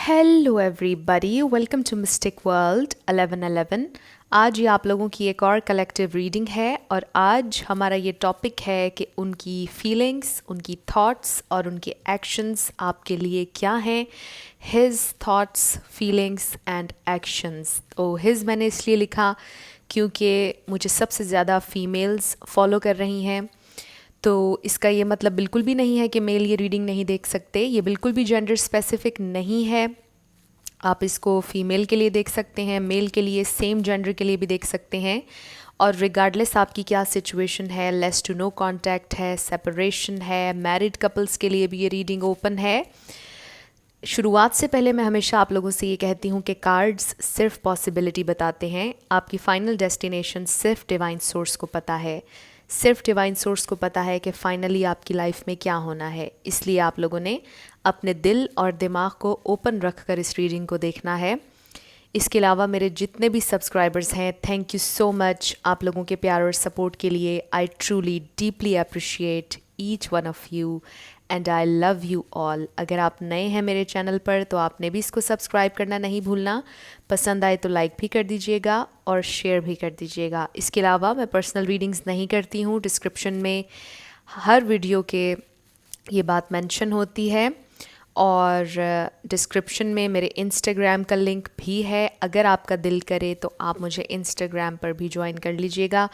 Hello everybody, welcome to mystic world 1111। आज ये आप लोगों की एक और कलेक्टिव रीडिंग है और आज हमारा ये टॉपिक है कि उनकी फीलिंग्स, उनकी थॉट्स और उनके एक्शंस आपके लिए क्या हैं। His thoughts, feelings and actions. तो हिज मैंने इसलिए लिखा क्योंकि मुझे सबसे ज़्यादा फीमेल्स फॉलो कर रही हैं। तो इसका ये मतलब बिल्कुल भी नहीं है कि मेल ये रीडिंग नहीं देख सकते। ये बिल्कुल भी जेंडर स्पेसिफिक नहीं है। आप इसको फीमेल के लिए देख सकते हैं, मेल के लिए, सेम जेंडर के लिए भी देख सकते हैं। और रिगार्डलेस आपकी क्या सिचुएशन है, लेस टू नो कांटेक्ट है, सेपरेशन है, मैरिड कपल्स के लिए भी ये रीडिंग ओपन है। शुरुआत से पहले मैं हमेशा आप लोगों से ये कहती हूँ कि कार्ड्स सिर्फ पॉसिबिलिटी बताते हैं। आपकी फाइनल डेस्टिनेशन सिर्फ डिवाइन सोर्स को पता है। सिर्फ डिवाइन सोर्स को पता है कि फाइनली आपकी लाइफ में क्या होना है। इसलिए आप लोगों ने अपने दिल और दिमाग को ओपन रख कर इस रीडिंग को देखना है। इसके अलावा मेरे जितने भी सब्सक्राइबर्स हैं, थैंक यू सो मच आप लोगों के प्यार और सपोर्ट के लिए। I truly deeply appreciate each one of you and I love you all. अगर आप नए हैं मेरे चैनल पर तो आपने भी इसको सब्सक्राइब करना नहीं भूलना। पसंद आए तो लाइक भी कर दीजिएगा और शेयर भी कर दीजिएगा। इसके अलावा मैं पर्सनल रीडिंग्स नहीं करती हूँ। डिस्क्रिप्शन में हर वीडियो के ये बात मेंशन होती है और डिस्क्रिप्शन में मेरे इंस्टाग्राम का लिंक भी है। अगर आपका दिल करे तो आप मुझे इंस्टाग्राम पर भी ज्वाइन कर लीजिएगा।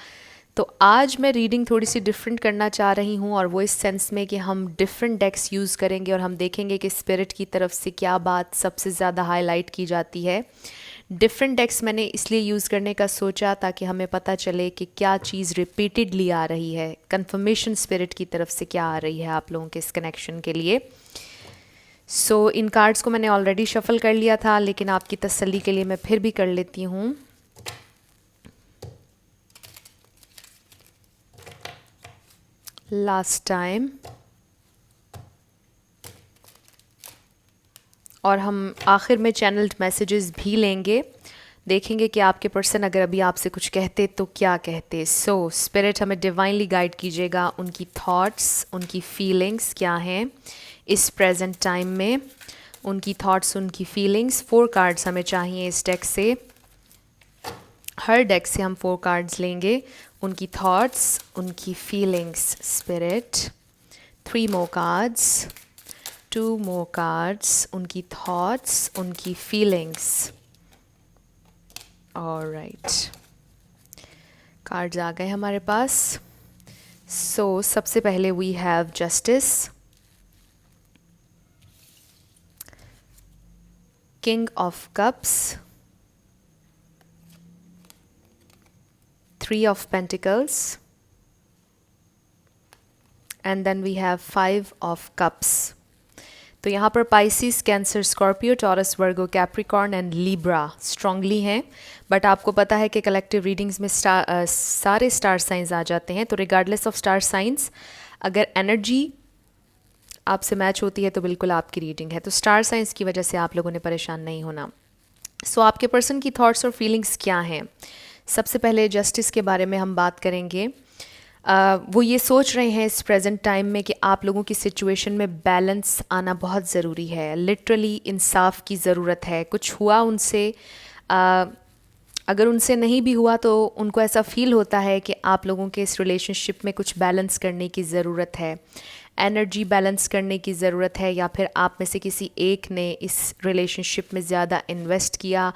तो आज मैं रीडिंग थोड़ी सी डिफरेंट करना चाह रही हूँ और वो इस सेंस में कि हम डिफरेंट डेक्स यूज़ करेंगे और हम देखेंगे कि स्पिरिट की तरफ से क्या बात सबसे ज़्यादा हाईलाइट की जाती है। डिफरेंट डेक्स मैंने इसलिए यूज़ करने का सोचा ताकि हमें पता चले कि क्या चीज़ रिपीटेडली आ रही है, कंफर्मेशन स्पिरिट की तरफ से क्या आ रही है आप लोगों के इस कनेक्शन के लिए। सो इन कार्ड्स को मैंने ऑलरेडी शफल कर लिया था, लेकिन आपकी तसल्ली के लिए मैं फिर भी कर लेती हूँ। लास्ट टाइम और हम आखिर में चैनल्ड मैसेजेस भी लेंगे। देखेंगे कि आपके पर्सन अगर अभी आपसे कुछ कहते तो क्या कहते। सो स्पिरिट हमें डिवाइनली गाइड कीजिएगा। उनकी थॉट्स, उनकी फीलिंग्स क्या हैं इस प्रेजेंट टाइम में। उनकी थॉट्स, उनकी फीलिंग्स। 4 कार्ड्स हमें चाहिए इस डेक से। हर डेक से हम 4 कार्ड्स लेंगे। उनकी थॉट्स, उनकी feelings spirit. 3 more cards, 2 more cards, उनकी थॉट्स, उनकी फीलिंग्स। ऑलराइट, कार्ड्स आ गए हमारे पास। सो सबसे पहले we have justice, king of cups, 3 of Pentacles, and then we have 5 of Cups. तो यहाँ पर Pisces, cancer, Scorpio, taurus, Virgo, Capricorn and Libra strongly हैं। बट आपको पता है कि कलेक्टिव रीडिंग्स में सारे स्टार साइंस आ जाते हैं। तो रिगार्डलेस ऑफ स्टार साइंस, अगर एनर्जी आपसे मैच होती है तो बिल्कुल आपकी रीडिंग है। तो स्टार साइंस की वजह से आप लोगों ने परेशान नहीं होना। सो आपके पर्सन की थॉट्स और फीलिंग्स क्या हैं। सबसे पहले जस्टिस के बारे में हम बात करेंगे। वो ये सोच रहे हैं इस प्रेजेंट टाइम में कि आप लोगों की सिचुएशन में बैलेंस आना बहुत ज़रूरी है। लिटरली इंसाफ की ज़रूरत है। कुछ हुआ उनसे, अगर उनसे नहीं भी हुआ तो उनको ऐसा फील होता है कि आप लोगों के इस रिलेशनशिप में कुछ बैलेंस करने की ज़रूरत है। एनर्जी बैलेंस करने की ज़रूरत है, या फिर आप में से किसी एक ने इस रिलेशनशिप में ज़्यादा इन्वेस्ट किया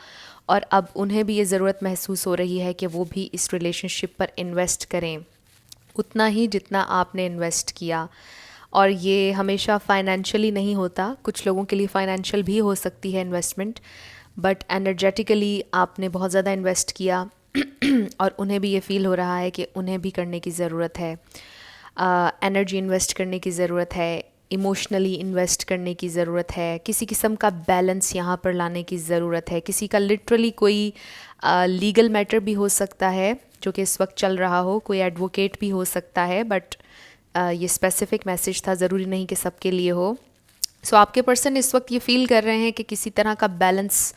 और अब उन्हें भी ये ज़रूरत महसूस हो रही है कि वो भी इस रिलेशनशिप पर इन्वेस्ट करें उतना ही जितना आपने इन्वेस्ट किया। और ये हमेशा फाइनेंशियली नहीं होता, कुछ लोगों के लिए फाइनेंशियल भी हो सकती है इन्वेस्टमेंट, बट एनर्जेटिकली आपने बहुत ज़्यादा इन्वेस्ट किया और उन्हें भी ये फील हो रहा है कि उन्हें भी करने की ज़रूरत है। एनर्जी इन्वेस्ट करने की ज़रूरत है, इमोशनली इन्वेस्ट करने की ज़रूरत है, किसी किस्म का बैलेंस यहाँ पर लाने की ज़रूरत है। किसी का लिटरली कोई लीगल मैटर भी हो सकता है जो कि इस वक्त चल रहा हो, कोई एडवोकेट भी हो सकता है, बट ये स्पेसिफिक मैसेज था, ज़रूरी नहीं कि सबके लिए हो। सो आपके पर्सन इस वक्त ये फील कर रहे हैं कि किसी तरह का बैलेंस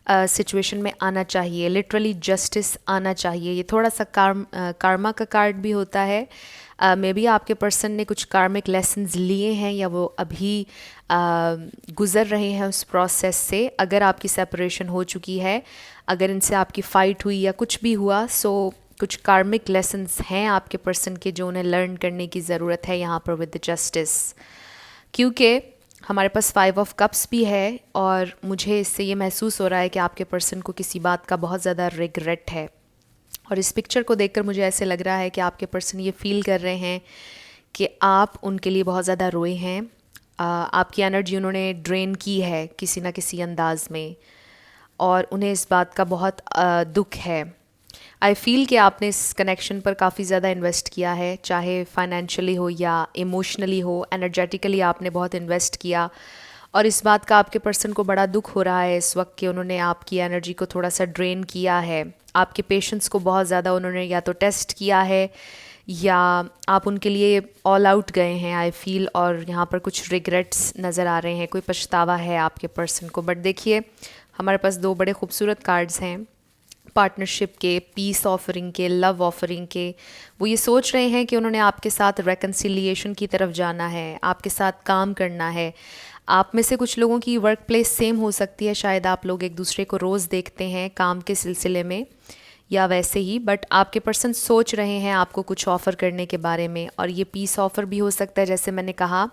सिचुएशन में आना चाहिए। लिटरली जस्टिस आना चाहिए। ये थोड़ा सा कार्मा का कार्ड भी होता है। मे बी आपके पर्सन ने कुछ कार्मिक लेसन्स लिए हैं या वो अभी गुज़र रहे हैं उस प्रोसेस से। अगर आपकी सेपरेशन हो चुकी है, अगर इनसे आपकी फ़ाइट हुई या कुछ भी हुआ, सो कुछ कार्मिक लेसन्स हैं आपके पर्सन के जो उन्हें लर्न करने की ज़रूरत है यहाँ पर विद द जस्टिस। क्योंकि हमारे पास 5 ऑफ कप्स भी है और मुझे इससे ये महसूस हो रहा है कि आपके पर्सन को किसी बात का बहुत ज़्यादा रिग्रेट है। और इस पिक्चर को देखकर मुझे ऐसे लग रहा है कि आपके पर्सन ये फील कर रहे हैं कि आप उनके लिए बहुत ज़्यादा रोए हैं। आपकी एनर्जी उन्होंने ड्रेन की है किसी ना किसी अंदाज में और उन्हें इस बात का बहुत दुख है। आई फील कि आपने इस कनेक्शन पर काफ़ी ज़्यादा इन्वेस्ट किया है, चाहे फाइनेंशियली हो या इमोशनली हो, एनर्जेटिकली आपने बहुत इन्वेस्ट किया। और इस बात का आपके पर्सन को बड़ा दुख हो रहा है इस वक्त कि उन्होंने आपकी एनर्जी को थोड़ा सा ड्रेन किया है। आपके पेशेंस को बहुत ज़्यादा उन्होंने या तो टेस्ट किया है या आप उनके लिए ऑल आउट गए हैं आई फील। और यहाँ पर कुछ रिग्रेट्स नज़र आ रहे हैं, कोई पछतावा है आपके पर्सन को। बट देखिए, हमारे पास 2 बड़े खूबसूरत कार्ड्स हैं, पार्टनरशिप के, पीस ऑफरिंग के, लव ऑफरिंग के। वो ये सोच रहे हैं कि उन्होंने आपके साथ रेकन्सिलिएशन की तरफ जाना है, आपके साथ काम करना है। आप में से कुछ लोगों की वर्क प्लेस सेम हो सकती है, शायद आप लोग एक दूसरे को रोज़ देखते हैं काम के सिलसिले में या वैसे ही, बट आपके पर्सन सोच रहे हैं आपको कुछ ऑफ़र करने के बारे में। और ये पीस ऑफ़र भी हो सकता है, जैसे मैंने कहा,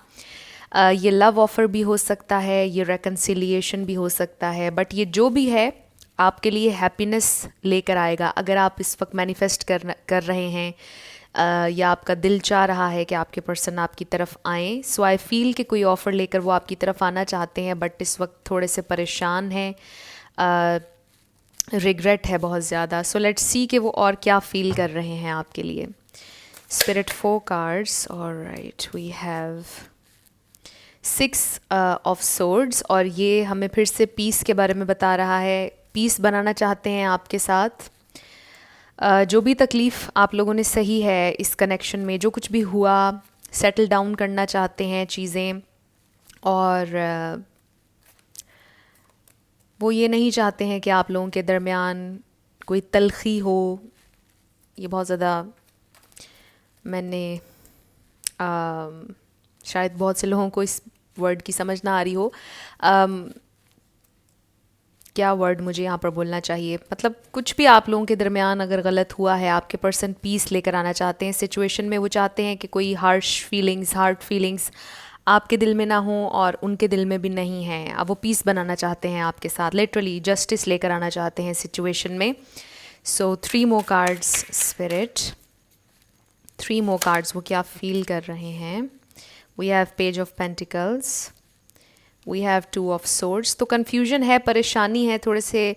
ये लव ऑफ़र भी हो सकता है, ये रेकन्सिलिएशन भी हो सकता है। बट ये जो भी है आपके लिए हैप्पीनेस लेकर आएगा अगर आप इस वक्त मैनिफेस्ट कर रहे हैं या आपका दिल चाह रहा है कि आपके पर्सन आपकी तरफ आएँ। सो आई फील कि कोई ऑफ़र लेकर वो आपकी तरफ आना चाहते हैं, बट इस वक्त थोड़े से परेशान हैं, रिग्रेट है बहुत ज़्यादा। सो लेट्स सी कि वो और क्या फील कर रहे हैं आपके लिए। Spirit 4 cards. Alright, we have 6 of swords और ये हमें फिर से पीस के बारे में बता रहा है। पीस बनाना चाहते हैं आपके साथ। जो भी तकलीफ़ आप लोगों ने सही है इस कनेक्शन में, जो कुछ भी हुआ, सेटल डाउन करना चाहते हैं चीज़ें। और वो ये नहीं चाहते हैं कि आप लोगों के दरमियान कोई तलखी हो। ये बहुत ज़्यादा मैंने शायद बहुत से लोगों को इस वर्ड की समझ ना आ रही हो। क्या वर्ड मुझे यहाँ पर बोलना चाहिए, मतलब कुछ भी आप लोगों के दरमियान अगर गलत हुआ है, आपके पर्सन पीस लेकर आना चाहते हैं सिचुएशन में। वो चाहते हैं कि कोई हार्ट फीलिंग्स आपके दिल में ना हो और उनके दिल में भी नहीं है। अब वो पीस बनाना चाहते हैं आपके साथ, लिटरली जस्टिस लेकर आना चाहते हैं सिचुएशन में। So 3 more cards spirit, 3 more cards, वो क्या फील कर रहे हैं। We have page of pentacles, we have 2 of swords. तो कन्फ्यूजन है, परेशानी है, थोड़े से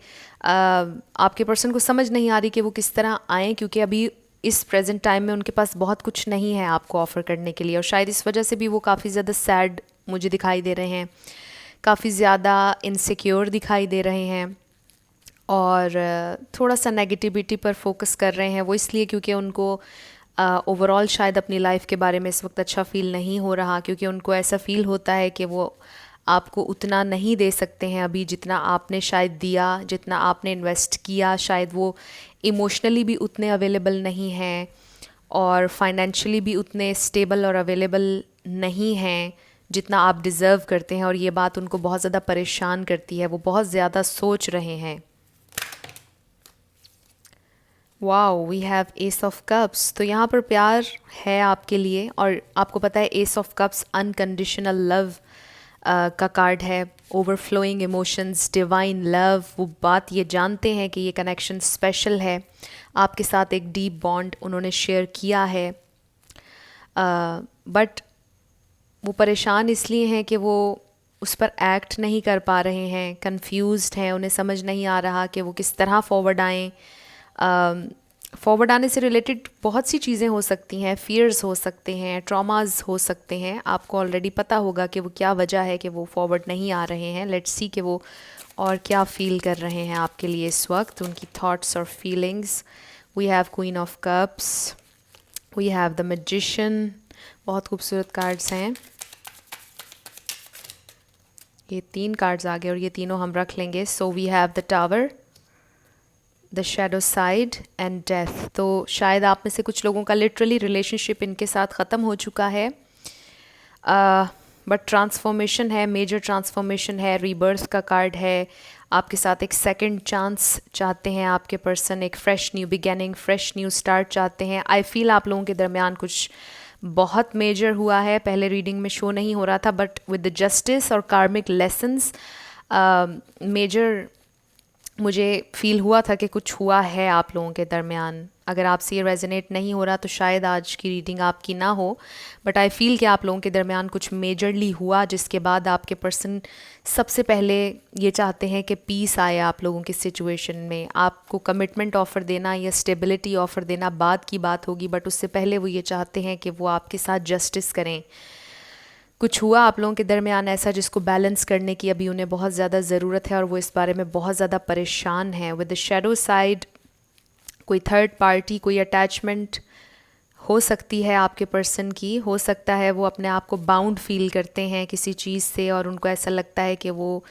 आपके पर्सन को समझ नहीं आ रही कि वो किस तरह आएँ, क्योंकि अभी इस प्रेजेंट टाइम में उनके पास बहुत कुछ नहीं है आपको ऑफ़र करने के लिए। और शायद इस वजह से भी वो काफ़ी ज़्यादा सैड मुझे दिखाई दे रहे हैं, काफ़ी ज़्यादा इनसिक्योर दिखाई दे रहे हैं और थोड़ा सा नेगेटिविटी पर फोकस कर रहे हैं। वो इसलिए क्योंकि उनको ओवरऑल शायद अपनी लाइफ के बारे में इस वक्त अच्छा फ़ील नहीं हो रहा, क्योंकि उनको ऐसा फ़ील होता है कि वो आपको उतना नहीं दे सकते हैं अभी जितना आपने शायद दिया, जितना आपने इन्वेस्ट किया। शायद वो इमोशनली भी उतने अवेलेबल नहीं हैं और फाइनेंशियली भी उतने स्टेबल और अवेलेबल नहीं हैं जितना आप डिज़र्व करते हैं। और ये बात उनको बहुत ज़्यादा परेशान करती है, वो बहुत ज़्यादा सोच रहे हैं। Wow, we have ace of cups. तो यहाँ पर प्यार है आपके लिए और आपको पता है S of cups unconditional love का कार्ड है, ओवरफ्लोइंग इमोशंस, डिवाइन लव। वो बात ये जानते हैं कि ये कनेक्शन स्पेशल है, आपके साथ एक डीप बॉन्ड उन्होंने शेयर किया है। बट वो परेशान इसलिए हैं कि वो उस पर एक्ट नहीं कर पा रहे हैं, कंफ्यूज्ड हैं, उन्हें समझ नहीं आ रहा कि वो किस तरह फॉरवर्ड आएँ। फॉरवर्ड आने से रिलेटेड बहुत सी चीज़ें हो सकती हैं, फियर्स हो सकते हैं, ट्रॉमास हो सकते हैं। आपको ऑलरेडी पता होगा कि वो क्या वजह है कि वो फॉरवर्ड नहीं आ रहे हैं। लेट्स सी कि वो और क्या फील कर रहे हैं आपके लिए इस वक्त, उनकी थॉट्स और feelings. We have queen of cups, we have the magician. बहुत खूबसूरत कार्ड्स हैं। ये 3 कार्ड्स आ गए और ये तीनों हम रख लेंगे। So we have the tower, the shadow side and death. तो शायद आप में से कुछ लोगों का लिटरली रिलेशनशिप इनके साथ ख़त्म हो चुका है, बट ट्रांसफॉर्मेशन है, मेजर ट्रांसफॉर्मेशन है, रीबर्थ का कार्ड है। आपके साथ एक सेकंड चांस चाहते हैं आपके पर्सन, एक fresh new beginning, fresh new start चाहते हैं। आई फील आप लोगों के दरमियान कुछ बहुत मेजर हुआ है, पहले रीडिंग में शो नहीं हो रहा था, बट विद द जस्टिस और कार्मिक लेसन्स मेजर मुझे फील हुआ था कि कुछ हुआ है आप लोगों के दरमियान। अगर आपसे ये रेजोनेट नहीं हो रहा तो शायद आज की रीडिंग आपकी ना हो, बट आई फील कि आप लोगों के दरमियान कुछ मेजरली हुआ, जिसके बाद आपके पर्सन सबसे पहले ये चाहते हैं कि पीस आए आप लोगों की सिचुएशन में। आपको कमिटमेंट ऑफ़र देना या स्टेबिलिटी ऑफ़र देना बाद की बात होगी, बट उससे पहले वो ये चाहते हैं कि वो आपके साथ जस्टिस करें। कुछ हुआ आप लोगों के दरमियान ऐसा जिसको बैलेंस करने की अभी उन्हें बहुत ज़्यादा ज़रूरत है, और वो इस बारे में बहुत ज़्यादा परेशान हैं। विद द शैडो साइड कोई थर्ड पार्टी, कोई अटैचमेंट हो सकती है आपके पर्सन की। हो सकता है वो अपने आप को बाउंड फील करते हैं किसी चीज़ से, और उनको ऐसा लगता है कि वो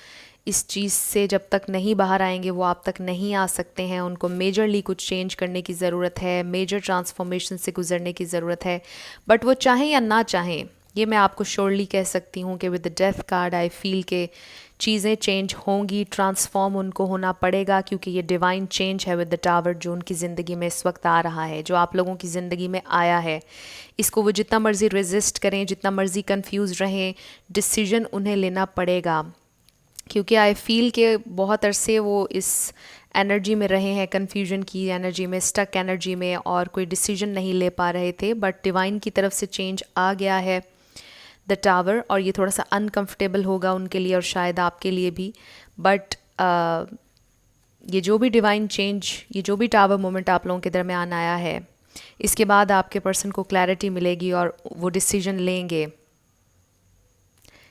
इस चीज़ से जब तक नहीं बाहर आएंगे वो आप तक नहीं आ सकते हैं। उनको मेजरली कुछ चेंज करने की ज़रूरत है, मेजर ट्रांसफॉर्मेशन से गुजरने की ज़रूरत है, बट वो चाहें या ना चाहें, ये मैं आपको श्योरली कह सकती हूँ कि with the death card I feel के चीज़ें चेंज होंगी, ट्रांसफॉर्म उनको होना पड़ेगा, क्योंकि ये डिवाइन चेंज है विद द टावर जो उनकी ज़िंदगी में इस वक्त आ रहा है, जो आप लोगों की ज़िंदगी में आया है। इसको वो जितना मर्ज़ी रेजिस्ट करें, जितना मर्ज़ी कंफ्यूज रहें, डिसीजन उन्हें लेना पड़ेगा, क्योंकि आई फील के बहुत अरसे वो इस एनर्जी में रहे हैं, कन्फ्यूजन की एनर्जी में, स्टक एनर्जी में, और कोई डिसीजन नहीं ले पा रहे थे। बट डिवाइन की तरफ से चेंज आ गया है, द टावर, और ये थोड़ा सा अनकंफर्टेबल होगा उनके लिए और शायद आपके लिए भी, बट ये जो भी डिवाइन चेंज, ये जो भी टावर मोमेंट आप लोगों के दरमियान आया है, इसके बाद आपके पर्सन को क्लैरिटी मिलेगी और वो डिसीजन लेंगे।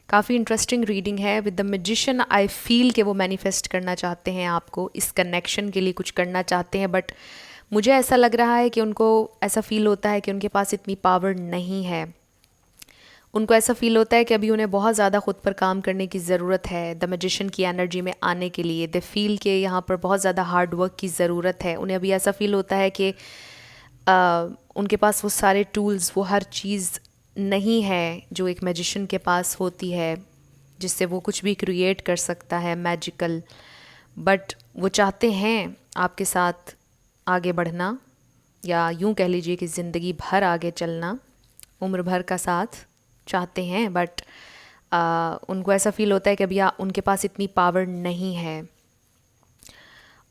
काफ़ी इंटरेस्टिंग रीडिंग है। With the magician I feel कि वो मैनिफेस्ट करना चाहते हैं आपको, इस कनेक्शन के लिए कुछ करना चाहते हैं, बट मुझे ऐसा लग रहा है कि उनको ऐसा फील होता है कि उनके पास इतनी पावर नहीं है। उनको ऐसा फील होता है कि अभी उन्हें बहुत ज़्यादा ख़ुद पर काम करने की ज़रूरत है द मैजिशियन की एनर्जी में आने के लिए। दे फील के यहाँ पर बहुत ज़्यादा हार्ड वर्क की ज़रूरत है। उन्हें अभी ऐसा फील होता है कि उनके पास वो सारे टूल्स, वो हर चीज़ नहीं है जो एक मैजिशियन के पास होती है, जिससे वो कुछ भी क्रिएट कर सकता है मैजिकल। बट वो चाहते हैं आपके साथ आगे बढ़ना, या यूँ कह लीजिए कि ज़िंदगी भर आगे चलना, उम्र भर का साथ चाहते हैं, बट उनको ऐसा फील होता है कि अभी उनके पास इतनी पावर नहीं है।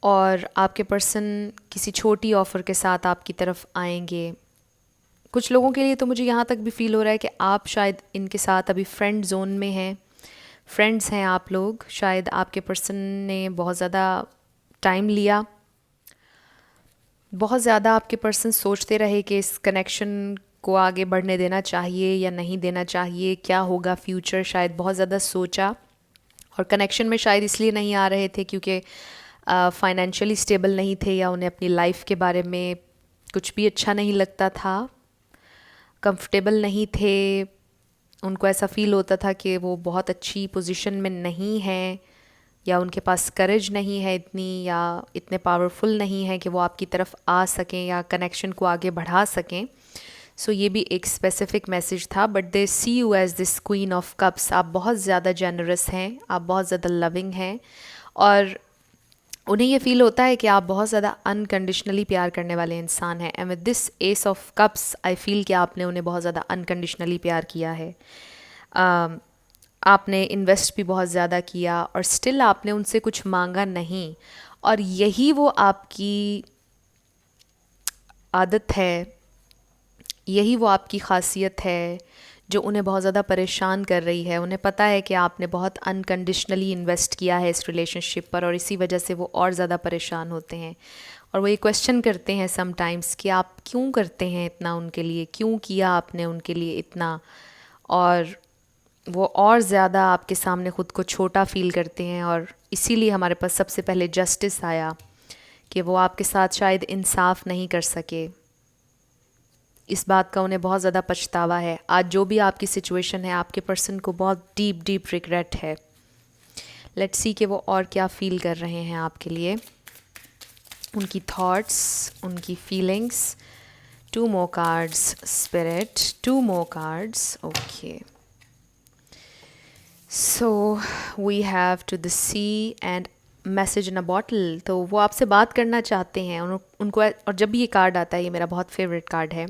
और आपके पर्सन किसी छोटी ऑफ़र के साथ आपकी तरफ आएंगे। कुछ लोगों के लिए तो मुझे यहाँ तक भी फील हो रहा है कि आप शायद इनके साथ अभी फ्रेंड जोन में हैं, फ्रेंड्स हैं आप लोग। शायद आपके पर्सन ने बहुत ज़्यादा टाइम लिया, बहुत ज़्यादा आपके पर्सन सोचते रहे कि इस कनेक्शन को आगे बढ़ने देना चाहिए या नहीं देना चाहिए, क्या होगा फ्यूचर, शायद बहुत ज़्यादा सोचा। और कनेक्शन में शायद इसलिए नहीं आ रहे थे क्योंकि फाइनेंशियली स्टेबल नहीं थे, या उन्हें अपनी लाइफ के बारे में कुछ भी अच्छा नहीं लगता था, कंफर्टेबल नहीं थे। उनको ऐसा फील होता था कि वो बहुत अच्छी पोजीशन में नहीं है, या उनके पास करेज नहीं है इतनी, या इतने पावरफुल नहीं है कि वो आपकी तरफ आ सकें या कनेक्शन को आगे बढ़ा सकें। सो ये भी एक स्पेसिफिक मैसेज था। But they see you as this queen of cups. आप बहुत ज़्यादा जेनरस हैं, आप बहुत ज़्यादा लविंग हैं, और उन्हें ये फील होता है कि आप बहुत ज़्यादा अनकंडीशनली प्यार करने वाले इंसान हैं। And with this S of cups I feel कि आपने उन्हें बहुत ज़्यादा अनकंडीशनली प्यार किया है। आपने इन्वेस्ट भी बहुत ज़्यादा किया, और स्टिल आपने उनसे कुछ मांगा नहीं, और यही वो आपकी आदत है, यही वो आपकी ख़ासियत है जो उन्हें बहुत ज़्यादा परेशान कर रही है। उन्हें पता है कि आपने बहुत अनकंडीशनली इन्वेस्ट किया है इस रिलेशनशिप पर, और इसी वजह से वो और ज़्यादा परेशान होते हैं, और वो ये क्वेश्चन करते हैं समटाइम्स कि आप क्यों करते हैं इतना उनके लिए, क्यों किया आपने उनके लिए इतना। और वो और ज़्यादा आपके सामने ख़ुद को छोटा फील करते हैं, और इसीलिए हमारे पास सबसे पहले जस्टिस आया कि वो आपके साथ शायद इंसाफ नहीं कर सके। इस बात का उन्हें बहुत ज़्यादा पछतावा है। आज जो भी आपकी सिचुएशन है, आपके पर्सन को बहुत डीप रिग्रेट है। लेट्स सी कि वो और क्या फील कर रहे हैं आपके लिए। उनकी थॉट्स, उनकी feelings. 2 more cards, Spirit. 2 more cards. Okay. So we have to the sea and message in a bottle. तो वो आपसे बात करना चाहते हैं उनको, और जब भी ये कार्ड आता है, ये मेरा बहुत फेवरेट कार्ड है,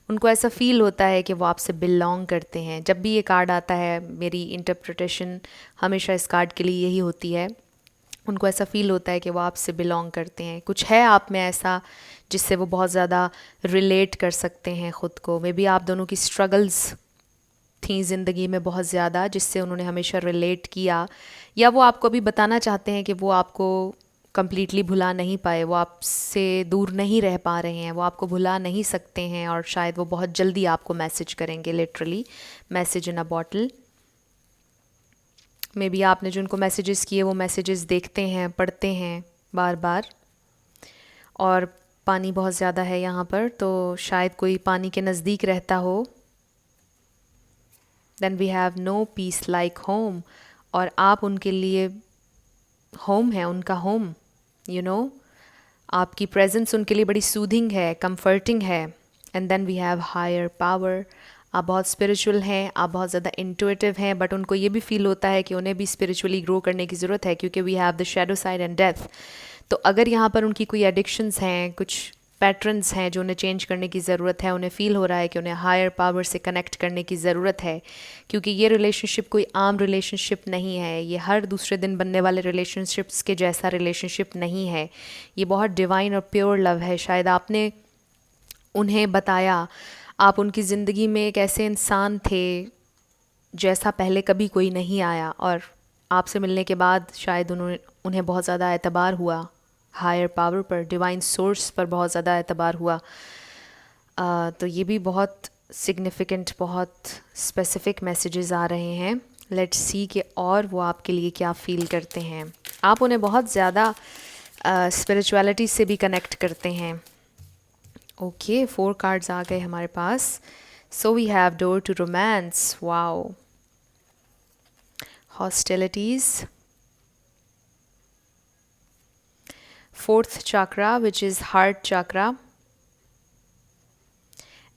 उनको ऐसा फील होता है कि वो आपसे बिलोंग करते हैं। जब भी ये कार्ड आता है, मेरी इंटरप्रिटेशन हमेशा इस कार्ड के लिए यही होती है, उनको ऐसा फील होता है कि वो आपसे बिलोंग करते हैं। कुछ है आप में ऐसा जिससे वो बहुत ज़्यादा रिलेट कर सकते हैं ख़ुद को। मे बी आप दोनों की स्ट्रगल्स थी ज़िंदगी में बहुत ज़्यादा, जिससे उन्होंने हमेशा रिलेट किया, या वो आपको अभी बताना चाहते हैं कि वो आपको कम्प्लीटली भुला नहीं पाए, वो आपसे दूर नहीं रह पा रहे हैं, वो आपको भुला नहीं सकते हैं, और शायद वो बहुत जल्दी आपको मैसेज करेंगे। Literally message in a bottle. May be आपने जो उनको मैसेजेस किए वो मैसेजेस देखते हैं, पढ़ते हैं बार बार, और पानी बहुत ज़्यादा है यहाँ पर, तो शायद कोई पानी के नज़दीक रहता हो। Then we have no peace like home, और आप उनके लिए होम है, उनका होम, यू नो, आपकी प्रेजेंस उनके लिए बड़ी सूदिंग है, कंफर्टिंग है। And then we have higher power, आप बहुत स्पिरिचुअल हैं, आप बहुत ज़्यादा इंट्यूटिव हैं, बट उनको ये भी फील होता है कि उन्हें भी स्पिरिचुअली ग्रो करने की ज़रूरत है, क्योंकि we have the shadow side and death. तो अगर यहाँ पर उनकी कोई एडिक्शंस हैं, कुछ पैटर्न्स हैं जो उन्हें चेंज करने की ज़रूरत है, उन्हें फ़ील हो रहा है कि उन्हें हायर पावर से कनेक्ट करने की ज़रूरत है, क्योंकि ये रिलेशनशिप कोई आम रिलेशनशिप नहीं है, ये हर दूसरे दिन बनने वाले रिलेशनशिप्स के जैसा रिलेशनशिप नहीं है, ये बहुत डिवाइन और प्योर लव है। शायद आपने उन्हें बताया, आप उनकी ज़िंदगी में एक ऐसे इंसान थे जैसा पहले कभी कोई नहीं आया, और आपसे मिलने के बाद शायद उन्हें बहुत ज़्यादा एतबार हुआ, हायर पावर पर, डिवाइन सोर्स पर बहुत ज़्यादा एतबार हुआ। तो ये भी बहुत सिग्निफिकेंट, बहुत स्पेसिफिक मैसेजेस आ रहे हैं। लेट्स सी कि और वो आपके लिए क्या फ़ील करते हैं। आप उन्हें बहुत ज़्यादा स्पिरिचुअलिटी से भी कनेक्ट करते हैं। ओके, 4 कार्ड्स आ गए हमारे पास। So we have door to romance, wow, hostilities, 4th chakra which is heart chakra,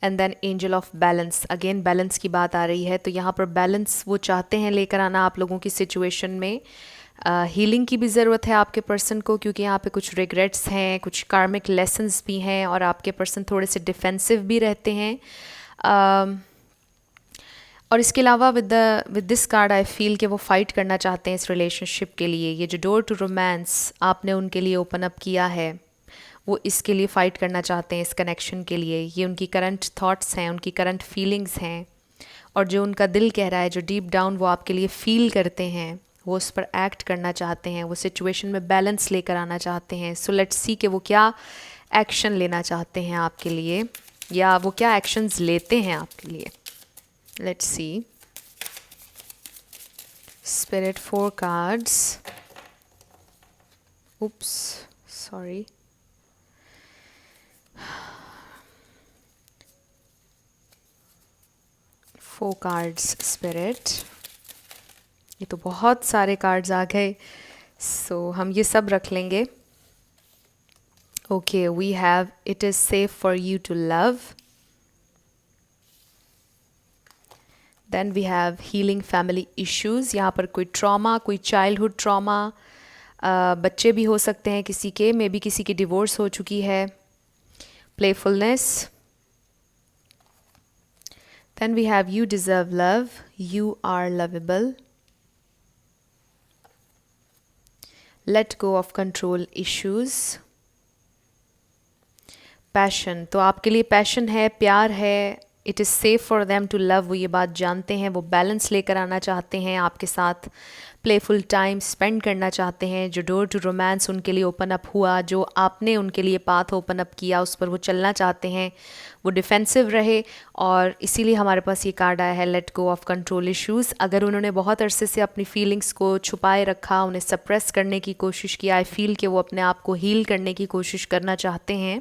and then angel of balance। Again balance की बात आ रही है, तो यहाँ पर बैलेंस वो चाहते हैं लेकर आना आप लोगों की सिचुएशन में। हीलिंग की भी ज़रूरत है आपके पर्सन को, क्योंकि यहाँ पे कुछ रिग्रेट्स हैं, कुछ कार्मिक लेसन्स भी हैं, और आपके पर्सन थोड़े से डिफेंसिव भी रहते हैं। और इसके अलावा with this card I feel कि वो फ़ाइट करना चाहते हैं इस रिलेशनशिप के लिए। ये जो डोर टू रोमांस आपने उनके लिए ओपन अप किया है, वो इसके लिए फ़ाइट करना चाहते हैं, इस कनेक्शन के लिए। ये उनकी करंट थॉट्स हैं, उनकी करंट फीलिंग्स हैं, और जो उनका दिल कह रहा है, जो डीप डाउन वो आपके लिए फ़ील करते हैं, वो उस पर एक्ट करना चाहते हैं, वो सिचुएशन में बैलेंस लेकर आना चाहते हैं। सो लेट्स सी कि वो क्या एक्शन लेना चाहते हैं आपके लिए, या वो क्या एक्शंस लेते हैं आपके लिए। Let's see. Spirit, 4 cards. Oops, sorry. 4 cards, Spirit. ये तो बहुत सारे कार्ड्स आ गए, सो हम ये सब रख लेंगे। Okay, we have it is safe for you to love. Then we have healing family issues. यहाँ पर कोई ट्रॉमा, कोई चाइल्डहुड ट्रॉमा, बच्चे भी हो सकते हैं किसी के, मे बी किसी की डिवोर्स हो चुकी है। Playfulness. Then we have you deserve love, you are lovable. Let go of control issues. Passion, तो आपके लिए पैशन है, प्यार है। It is safe for them to love, वो ये बात जानते हैं, वो बैलेंस लेकर आना चाहते हैं आपके साथ, प्लेफुल टाइम स्पेंड करना चाहते हैं। जो डोर टू रोमांस उनके लिए ओपन अप हुआ, जो आपने उनके लिए पाथ ओपन अप किया, उस पर वो चलना चाहते हैं, वो डिफेंसिव रहे, और इसीलिए हमारे पास ये कार्ड आया है, late go of control issues. अगर उन्होंने बहुत अरसे से अपनी फीलिंग्स को छुपाए रखा, उन्हें सप्रेस करने की कोशिश किया, आई फील कि वो अपने आप को हील करने की कोशिश करना चाहते हैं,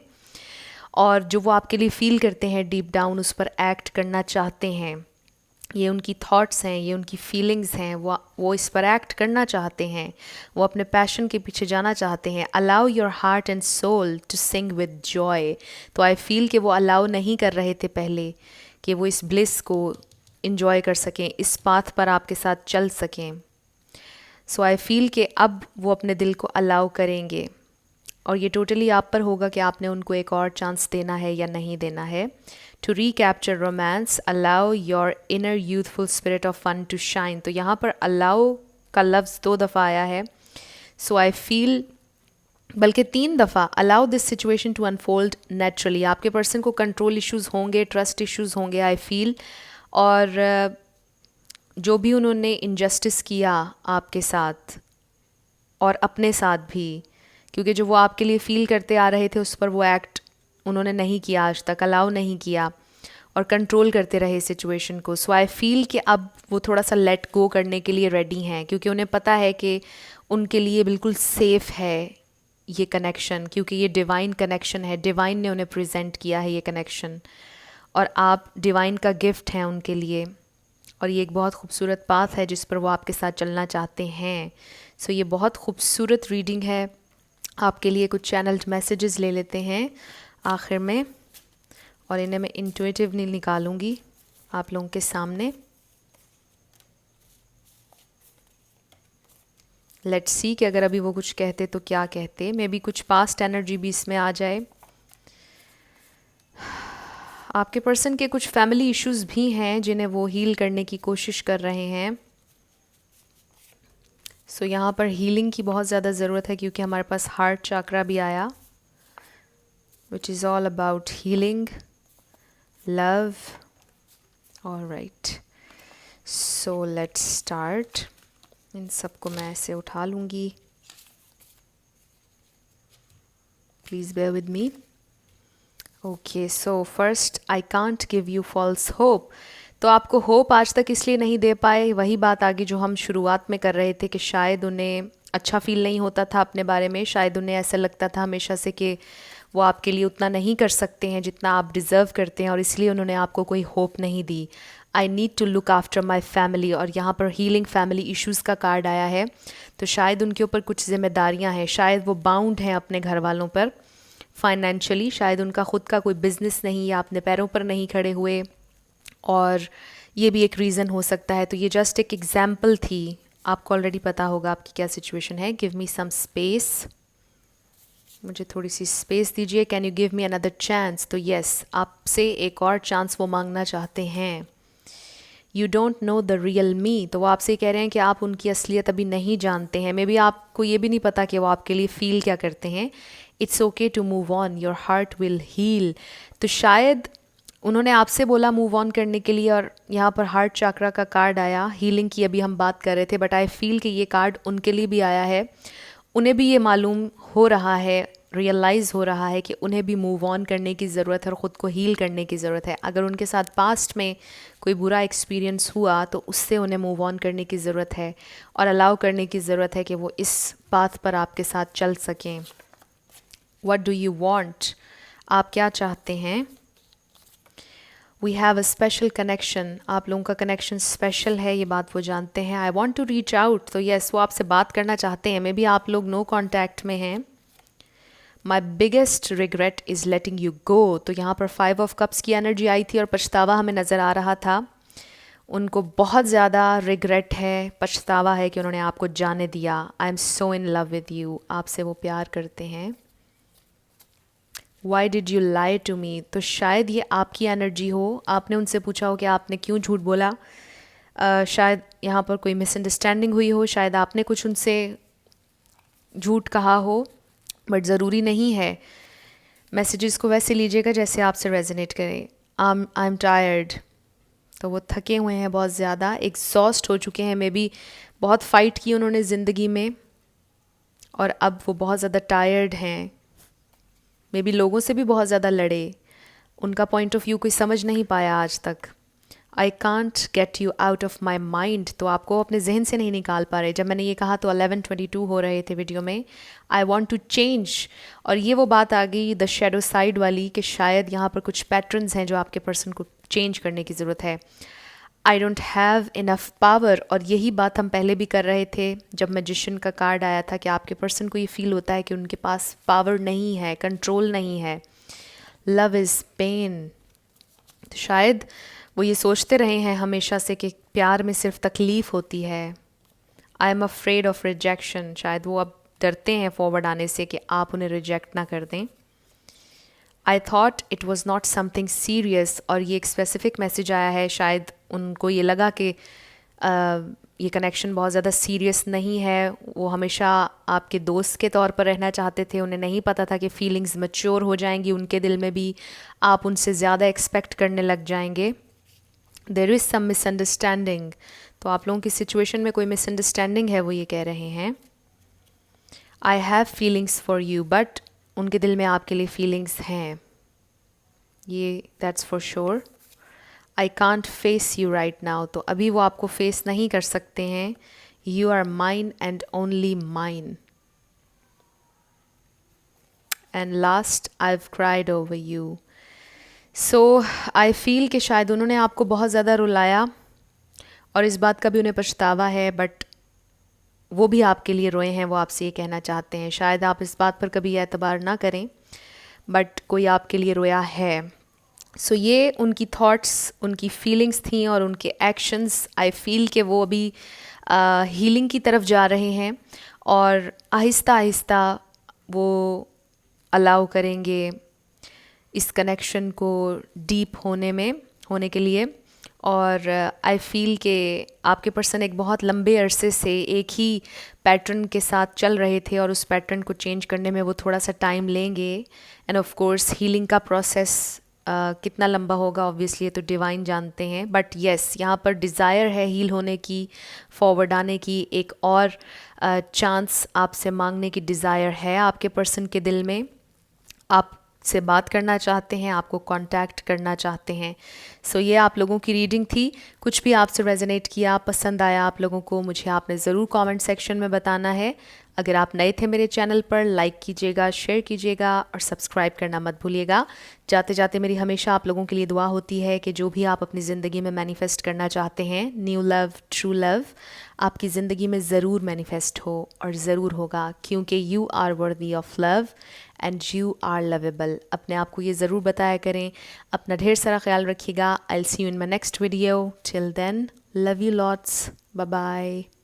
और जो वो आपके लिए फ़ील करते हैं डीप डाउन, उस पर एक्ट करना चाहते हैं। ये उनकी थॉट्स हैं, ये उनकी फीलिंग्स हैं, वो इस पर एक्ट करना चाहते हैं, वो अपने पैशन के पीछे जाना चाहते हैं. Allow your heart and soul to sing with joy. तो आई फील कि वो अलाउ नहीं कर रहे थे पहले कि वो इस ब्लिस को इंजॉय कर सकें, इस पाथ पर आपके साथ चल सकें. सो आई फील कि अब वो अपने दिल को अलाउ करेंगे, और ये टोटली आप पर होगा कि आपने उनको एक और चांस देना है या नहीं देना है. To recapture romance, allow your inner youthful spirit of fun to shine. तो यहाँ पर allow का लफ्ज़ 2 दफ़ा आया है. सो आई फील, बल्कि 3 दफ़ा, allow this situation to unfold naturally. आपके पर्सन को कंट्रोल इश्यूज़ होंगे, ट्रस्ट इश्यूज़ होंगे आई फील, और जो भी उन्होंने इनजस्टिस किया आपके साथ और अपने साथ भी, क्योंकि जो वो आपके लिए फ़ील करते आ रहे थे उस पर वो एक्ट उन्होंने नहीं किया आज तक, अलाउ नहीं किया और कंट्रोल करते रहे सिचुएशन को. सो आई फील कि अब वो थोड़ा सा लेट गो करने के लिए रेडी हैं, क्योंकि उन्हें पता है कि उनके लिए बिल्कुल सेफ़ है ये कनेक्शन, क्योंकि ये डिवाइन कनेक्शन है. डिवाइन ने उन्हें प्रेजेंट किया है ये कनेक्शन, और आप डिवाइन का गिफ्ट हैं उनके लिए, और ये एक बहुत खूबसूरत पाथ है जिस पर वो आपके साथ चलना चाहते हैं. सो ये बहुत खूबसूरत रीडिंग है. आपके लिए कुछ चैनल्ड मैसेजेस ले लेते हैं आखिर में, और इन्हें मैं इंट्यूटिवली निकालूंगी आप लोगों के सामने. लेट्स सी कि अगर अभी वो कुछ कहते तो क्या कहते. मे बी कुछ पास्ट एनर्जी भी इसमें आ जाए. आपके पर्सन के कुछ फैमिली इश्यूज भी हैं जिन्हें वो हील करने की कोशिश कर रहे हैं. सो यहाँ पर हीलिंग की बहुत ज़्यादा ज़रूरत है, क्योंकि हमारे पास हार्ट चक्रा भी आया, which is all about healing, love. All right, so let's start. इन सबको मैं ऐसे उठा लूँगी. Please bear with me. Okay, so first, I can't give you false hope. तो आपको होप आज तक इसलिए नहीं दे पाए, वही बात आगे जो हम शुरुआत में कर रहे थे कि शायद उन्हें अच्छा फील नहीं होता था अपने बारे में, शायद उन्हें ऐसा लगता था हमेशा से कि वो आपके लिए उतना नहीं कर सकते हैं जितना आप डिज़र्व करते हैं, और इसलिए उन्होंने आपको कोई होप नहीं दी. I need to look after my family, और यहाँ पर हीलिंग फैमिली इश्यूज़ का कार्ड आया है. तो शायद उनके ऊपर कुछ जिम्मेदारियाँ हैं, शायद वो बाउंड हैं अपने घर वालों पर फाइनेंशियली, शायद उनका ख़ुद का कोई बिज़नेस नहीं, या अपने पैरों पर नहीं खड़े हुए, और ये भी एक रीज़न हो सकता है. तो ये जस्ट एक एग्जाम्पल थी. आपको ऑलरेडी पता होगा आपकी क्या सिचुएशन है. गिव मी सम स्पेस, मुझे थोड़ी सी स्पेस दीजिए. Can you give me another chance. तो यस, आपसे एक और चांस वो मांगना चाहते हैं. You don't know the real me. तो वो आपसे कह रहे हैं कि आप उनकी असलियत अभी नहीं जानते हैं. मे बी आपको ये भी नहीं पता कि वो आपके लिए फ़ील क्या करते हैं. It's okay to move on, your heart will heal. तो शायद उन्होंने आपसे बोला मूव ऑन करने के लिए, और यहाँ पर हार्ट चक्रा का कार्ड आया. हीलिंग की अभी हम बात कर रहे थे, बट आई फील कि ये कार्ड उनके लिए भी आया है. उन्हें भी ये मालूम हो रहा है, रियलाइज़ हो रहा है कि उन्हें भी मूव ऑन करने की ज़रूरत है और ख़ुद को हील करने की ज़रूरत है. अगर उनके साथ पास्ट में कोई बुरा एक्सपीरियंस हुआ तो उससे उन्हें मूव ऑन करने की ज़रूरत है, और अलाउ करने की ज़रूरत है कि वो इस पाथ पर आपके साथ चल सकें. व्हाट डू यू वांट, आप क्या चाहते हैं. We have a special connection, आप लोगों का कनेक्शन स्पेशल है, ये बात वो जानते हैं. I want to reach out, तो येस वो आपसे बात करना चाहते हैं. मे बी आप लोग नो कॉन्टैक्ट में हैं. My biggest regret is letting you go. तो यहाँ पर 5 ऑफ कप्स की एनर्जी आई थी और पछतावा हमें नज़र आ रहा था. उनको बहुत ज़्यादा रिग्रेट है, पछतावा है कि उन्होंने आपको जाने दिया. I am so in love with you, आपसे वो प्यार करते हैं. Why did you lie to me. तो शायद ये आपकी एनर्जी हो. आपने उनसे पूछा हो कि आपने क्यों झूठ बोला. शायद यहाँ पर कोई मिसअंडरस्टैंडिंग हुई हो, शायद आपने कुछ उनसे झूठ कहा हो, बट ज़रूरी नहीं है. मैसेजेस को वैसे लीजिएगा जैसे आपसे रेजोनेट करें. आई एम टायर्ड, तो वो थके हुए हैं, बहुत ज़्यादा एग्जॉस्ट हो चुके हैं. मे बी बहुत फ़ाइट की उन्होंने ज़िंदगी में, और अब वो बहुत ज़्यादा टायर्ड हैं. मे बी लोगों से भी बहुत ज़्यादा लड़े, उनका पॉइंट ऑफ व्यू कोई समझ नहीं पाया आज तक. I can't get you out of my mind. तो आपको अपने जहन से नहीं निकाल पा रहे. जब मैंने ये कहा तो 11:22 हो रहे थे वीडियो में. आई वॉन्ट टू चेंज, और ये वो बात आ गई द शेडो साइड वाली, कि शायद यहाँ पर कुछ पैटर्न्स हैं जो आपके पर्सन को चेंज करने की ज़रूरत है. I don't have enough power, और यही बात हम पहले भी कर रहे थे जब मैजिशियन का कार्ड आया था कि आपके पर्सन को ये फील होता है कि उनके पास पावर नहीं है, कंट्रोल नहीं है। लव इज़ पेन, तो शायद वो ये सोचते रहे हैं हमेशा से कि प्यार में सिर्फ तकलीफ़ होती है। I am afraid of rejection, शायद वो अब डरते हैं फॉरवर्ड आने से कि आप उन्हें रिजेक्ट ना कर दें। I thought it was not something serious, और ये एक स्पेसिफिक मैसेज आया है, शायद उनको ये लगा कि ये कनेक्शन बहुत ज़्यादा सीरियस नहीं है। वो हमेशा आपके दोस्त के तौर पर रहना चाहते थे, उन्हें नहीं पता था कि फीलिंग्स मैच्योर हो जाएंगी उनके दिल में भी, आप उनसे ज़्यादा एक्सपेक्ट करने लग जाएंगे। देयर इज़ सम मिसअंडरस्टैंडिंग, तो आप लोगों की सिचुएशन में कोई मिसअंडरस्टैंडिंग है, वो ये कह रहे हैं। I have feelings for you, but उनके दिल में आपके लिए फीलिंग्स हैं, ये that's for sure. I can't face you right now, तो अभी वो आपको फेस नहीं कर सकते हैं। You are mine and only mine. And last, I have cried over you. So I feel कि शायद उन्होंने आपको बहुत ज़्यादा रुलाया और इस बात का भी उन्हें पछतावा है, बट वो भी आपके लिए रोए हैं, वो आपसे ये कहना चाहते हैं। शायद आप इस बात पर कभी एतबार ना करें, बट कोई आपके लिए रोया है। सो ये उनकी थॉट्स, उनकी फीलिंग्स थी, और उनके एक्शंस, आई फील कि वो अभी हीलिंग की तरफ जा रहे हैं, और आहिस्ता आहिस्ता वो अलाउ करेंगे इस कनेक्शन को डीप होने के लिए। और आई फील कि आपके पर्सन एक बहुत लंबे अरसे से एक ही पैटर्न के साथ चल रहे थे, और उस पैटर्न को चेंज करने में वो थोड़ा सा टाइम लेंगे। एंड ऑफ कोर्स हीलिंग का प्रोसेस कितना लंबा होगा ऑब्वियसली ये तो डिवाइन जानते हैं, बट येस यहाँ पर डिज़ायर है हील होने की, फॉरवर्ड आने की, एक और चांस आपसे मांगने की डिज़ायर है आपके पर्सन के दिल में। आप से बात करना चाहते हैं, आपको कांटेक्ट करना चाहते हैं। सो ये आप लोगों की रीडिंग थी। कुछ भी आपसे रेजोनेट किया, पसंद आया आप लोगों को, मुझे आपने ज़रूर कमेंट सेक्शन में बताना है। अगर आप नए थे मेरे चैनल पर, लाइक कीजिएगा, शेयर कीजिएगा और सब्सक्राइब करना मत भूलिएगा। जाते जाते मेरी हमेशा आप लोगों के लिए दुआ होती है कि जो भी आप अपनी ज़िंदगी में मैनिफेस्ट करना चाहते हैं, न्यू लव, ट्रू लव, आपकी ज़िंदगी में ज़रूर मैनिफेस्ट हो, और ज़रूर होगा, क्योंकि you are worthy of love and you are lovable. अपने आप को ये ज़रूर बताया करें। अपना ढेर सारा ख्याल रखिएगा। I will see you in my next video. Till then, love you lots, bye bye.